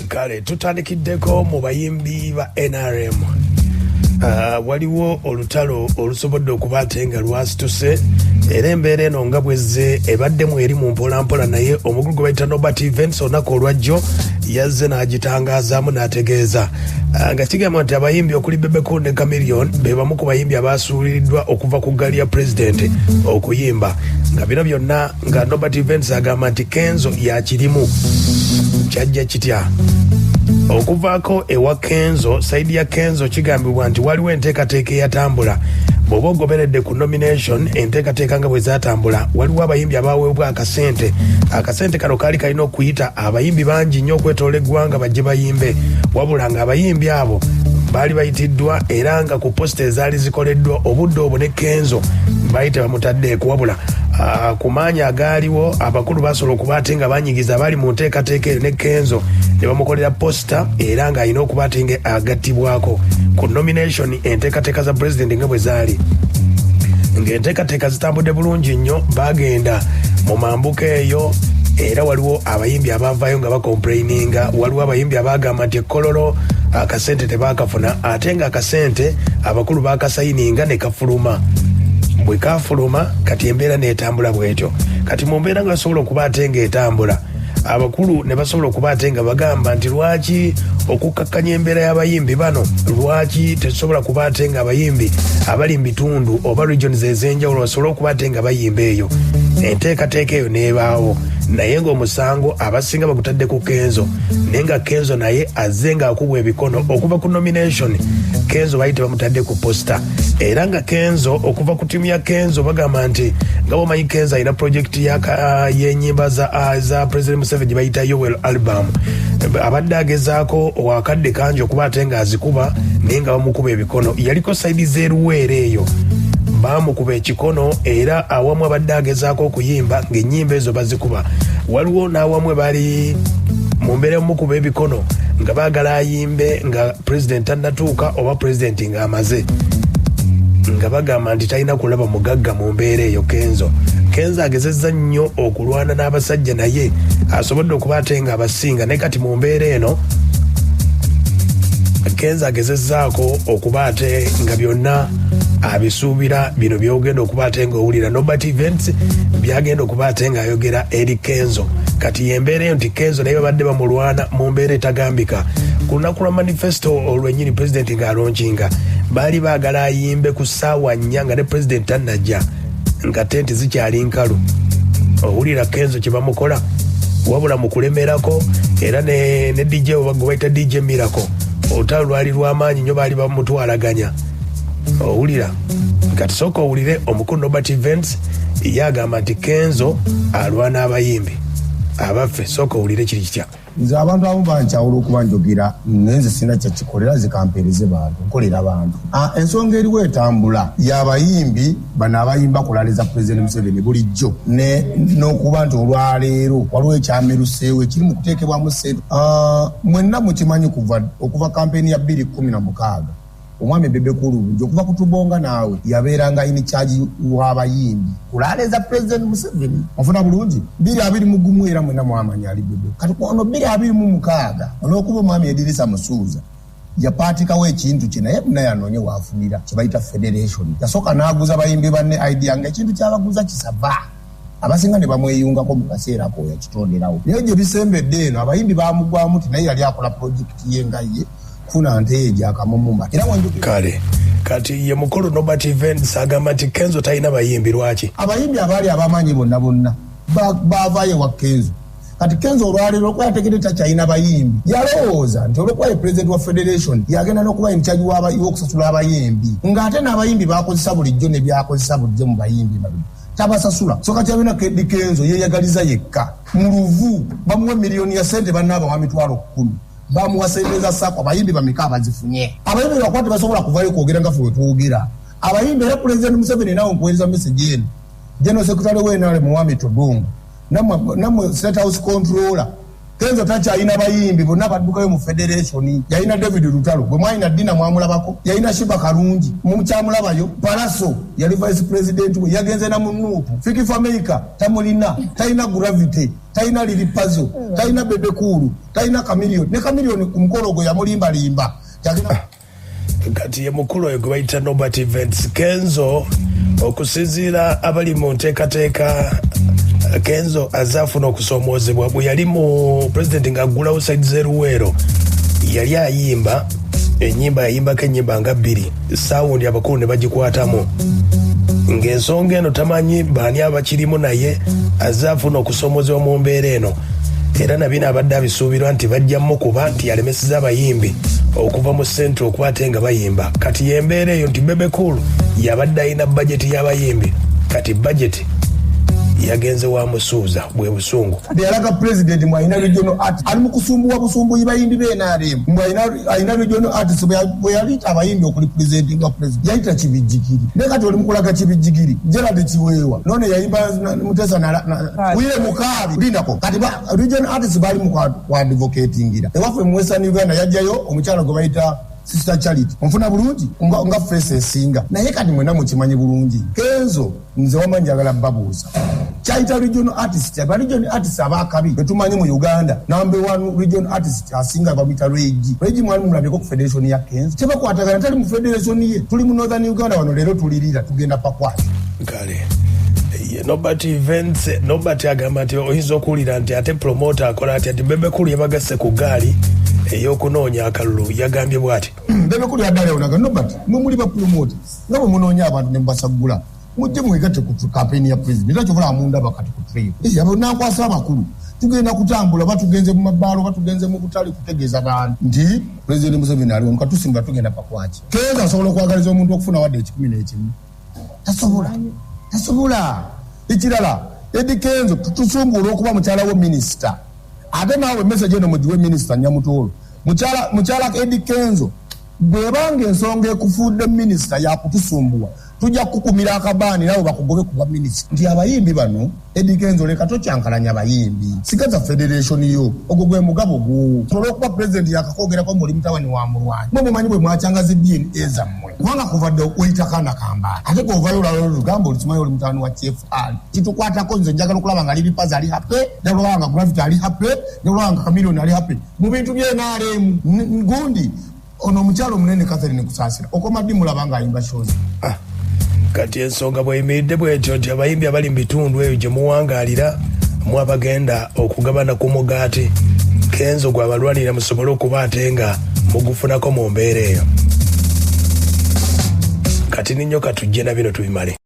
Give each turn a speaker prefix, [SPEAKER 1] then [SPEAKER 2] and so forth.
[SPEAKER 1] Kale tutandikiddeko mu bayimbi ba NRM. Waliwo olutalo olusobodde okuba ate nga lwasituse era embeera eno nga bwezze ebaddemu eri mu mpolampola naye omukulu gwe bayita Norbert Events olunaku olwajjo yazze n'agitangazaamu n'ategeeza nga kigamba nti abayimbi okuli Bebe Cool ne Chameleone be bamu ku bayimbi abasuuliddwa okuva ku ggaali ya pulezidenti okuyimba nga bino byonna nga Norbert Events agamba nti Kenzo yakirimu kyajja kitya okuvaako ewa Kenzo saidi ya Kenzo kigambibwa nti waliwo enteekateeka eyatambula bw'oba ogoberedde ku nomination enteekateeka nga bwe zaatambula waliwo abayimbi abaweebwa akasente kano kaali kalina okuyita abayimbi bangi nnyo okwetoola eggwanga bajje bayimbe wabula nga abayimbi abo baali bayitiddwa era nga ku posita ezaali zikoleddwa obudde obwo ne Kenzo baali tebamutaddeeko wabula ku maanyi agaaliwo abakulu basobola okuba ate nga banyigiza abali mu nteekateeka eyo ne Kenzo ne bamukolera posita era ng'alina okuba ate nga agattibwako ku nomination enteekateeka za pulezidenti nga bwe zaali ng'enteekateeka zitambudde bulungi nnyo bagenda mu mambuka eyo era waliwo abayimbi abavaayo nga bakomplaininga waliwo abayimbi abagamba nti ekkololo akasente tebakafuna ate nga akasente abakulu bakasayininga ne kafuluma bwe kafuluma kati embeera neetambula bwetyo kati mu mbeera nga basobola okuba ate ng'etambula abakulu ne basobola okuba ate nga bagamba nti lwaki okukkakkanya embeera y'abayimbi bano lwaki tetusobola kuba ate nga abayimbi abali mu bitundu oba regions ez'enjawulo basobola okuba ate nga bayimba eyo enteekateeka eyo neebaawo naye ng'omusango abasinga bagutadde ku Kenzo naye nga Kenzo naye azze ng'akubwa ebikono okuva ku nomination Kenzo baali tebamutadde ku posita era nga Kenzo okuva ku ttiimu ya Kenzo bagamba nti nga bomanyi Kenzo alina projekiti y'ennyimba za President Museveni gye bayita Yowel album abadde agezaako wakadde kangi okuba ate ng'azikuba naye nga bamukuba ebikono yaliko saidi z'eruweere eyo bamukuba ekikono era awamu abadde agezaako okuyimba ng'ennyimba ezo bazikuba waliwo n'awamu bali mu mbeera y'omukuba ebikono nga baagala ayimbe nga pulezidenti tannatuuka oba pulezidenti ng'amaze nga bagamba nti talina kulaba mugagga mu mbeera eyo Kenzo agezezza nnyo okulwana n'abasajja naye asobodde okuba ate nga abasinga naye kati mu mbeera eno Kenzo agezezzaako okuba ate nga byonna abisuubira bino byogenda okuba ate ng'owulira Norbert Events byagenda okuba ate ng'ayogera eri Kenzo kati yembeera eyo nti Kenzo naye babadde bamulwana mu mbeera etagambika ku lunaku lwa manifesto olwennyini pulezidenti ng'alonkinga baali baagala ayimbe ku ssaawa 4 nga ne pulezidenti tannajja nga tenti zikyali nkalu owulira Kenzo kye bamukola wabula mu kulemerako era ne DJ gwe bayita DJ Miracle olutalo lwali lw'amaanyi nnyo baali bamutwalaganya owulira kati sooka owulire omukulu Norbert Events yagamba nti Kenzo alwana abayimbi abaffe sooka owulire kiri kitya
[SPEAKER 2] nze abantu abamu bankyawula okuba njogera nenze sina kyekikolera zikampeereze bantu nkolera bantu ensonga eriwo etambula y'abayimbi bano abayimba kulaliza pulezidenti Museveni bulijjo n'okuba nti olwaleero waliwo ekyameruseewo ekiri mu kuteekebwamu ssente mwenna mukimanyi okuva kampeni ya 2016 omwami Bebe Cool okuva kutubonga naawe yabeeranga in charge w'abayimbi kulaaleza pulezidenti Museveni ofuna bulungi 2021 era mwena mwamanya ali Bebe kati ono 2026 olw'okuba omwami Edirisa Musuuza yapaatikawo ekintu kye naye naye anoonye waafunira kye bayita federation yasooka n'aguza abayimbi banne idea nga ekintu kyabaguza kisava abasinga ne bamweyungako mu kaseera ako yakitonderawo naye gye bisembedde eno abayimbi baamugwamu ti naye yali akola projekiti ye nga ye kufuna nteeji akamumumba era
[SPEAKER 1] kale kati ye mukulu Norbert Events agamba nti Kenzo talina bayimbi lwaki
[SPEAKER 2] abayimbi abaali abamanyi bonna baavaayo wa Kenzo kati Kenzo olwaleero okuba yategedde takyalina bayimbi yalowooza nti olwokuba ye pulezidenti wa federation yagenda n'okuba enkyaji w'okusasula abayimbi ng'ate n'abayimbi bakozesa bulijjo ne byakozesa bulijjo mu bayimbi babiri tabasasula so kati abina Kenzo yeeyagaliza yekka mu luvu bamuwa miliyoni ya sente bannaaba wa mitwalo 10 bamuwasembeza sako abayimbi bameka abazifunye abayimbi bakwate basobola kuvayo kwogera nga fwe twogera abayimbi era pulezidenti Museveni nawo nkuweereza message eno General Secretary w'enale Muwami Todungu namwe State House Controller Kenzo takyalina bayimbi bonna baddukayo mu federation. Yalina David Lutalo bwe mwalina Dina mwamulabako, yalina Shiba Karungi mukyamulabayo, Palaso yali vice president we yagenze na Munuupu, Fiki Fameka tamulina, talina Gravity, talina Lilipazo, talina Bebe Kulu, talina Chameleone, ne Chameleone ku mukolo gwe yamulimbalimba.
[SPEAKER 1] Kati ye mukulu oyo gwe bayita Nobert Events. Kenzo okusinziira abali mu nteekateeka, Kenzo azafuna okusomoozebwa bwe yali mu president ng'aggulawo Saidi Zeruwero yali ayimba ennyimba, yayimbako ennyimba nga 2 saawundi abakulu ne bagikwatamu ng'ensonga eno tamanyi baani abakirimu, naye azafuna okusomoozebwa mu mbeera eno, era nabino abadde abisuubirwa nti bajjamu kuba nti yalemeseza abayimbi okuva mu sente okuba ate nga bayimba. Kati yembeera eyo nti Bebe Cool yabadde alina bajeti y'abayimbi, kati bajeti yagenze wa musuuza bwe busungu.
[SPEAKER 2] Yalaga president mwalina regional art ali mu kusumbuwa busumbuyi bayimbi b'NRM, mwalina regional artist bwe yali abayimbi okurepresentinga president yayita Kibijjigiri, ne kati oli mukulaga Kibijjigiri Gerald Kiweewa none yayimba Mutesa na Wile Mukabi lindako, kati regional artist bali mu kwa advocatingira ewaffe mu Western Uganda yajjayo omukyalo gwe bayita Sister Charity mfuna bulungi nga face esinga, naye kati mwena mukimanyi bulungi Kenzo nze wamanjagala babuuza Chaita regional artist, regional artist abakabi betumanyi mu Uganda number 1 regional artist asinga babita Regi mwali mulabeko ku federation ya Kenzo tebakwatagana tali mu federation ye, tuli mu Northern Uganda wano leero tulirira tugenda pakwati
[SPEAKER 1] kale. Nobert Events, Nobert agamba nti oyinza okuwulira nti ate promoter akola ati Bebe Cool yabagase ku gaali eyokunoonya akalulu, yagambye bw'ati
[SPEAKER 2] Bebe Cool yaddala onaga Nobert muli ba promoter nga bwe munoonya abantu ne mbasagula mujje mwegatte ku campaign ya president era kyovula amunda bakati ku train yabo nakwasa abakulu tugenda kutambula batugenze mu mabbaalo batugenze mu butali kutegeeza bantu nti president Museveni aliwo nkatusimba tugenda pakwaki Kenzo asobola okwagaliza omuntu okufuna wadde 11 tasobola ekirala Eddie Kenzo tutusumbula okuba mukyala wo minister ate naawe message eno mugiwe minister Nyamutoolo mukyala Eddie Kenzo bwebanga ensonga ekufudde minister yakutusumbuwa tujja kukumira akabaani nawe bakugobe kuba minister nti abayimbi bano Eddie Kenzo leka tokyankalanya abayimbi sigaza federation yo ogwo gwe mugabo gwo tolo okuba president yakakogerako muli mutawani wa mulwanyi mwe mumanyi bwe mwacyangaza DNA zammwe kubanga kuvadde okuyita kana kamba ate govayo olugamba olukimanyi oli mutawani wa TFR kitukwatako nze njagala okulaba nga Lilipazi ali happy nalwanga Gravity ali happy nalwanga Chameleone ali happy mu bintu by'NRM gundi ono mukyalo munene Catherine Kusaasira okomadi mulabanga ayimba shows
[SPEAKER 1] kati ensonga bweyimiridde bwetyo nti abayimbi abali mu bitundu eyo gye muwangaalira mwabagenda okugabana ku mugaati Kenzo gwabalwanira musobole okuba ate nga mugufunako mu mbeera eyo. Kati ninyo katujje na bino tubimale.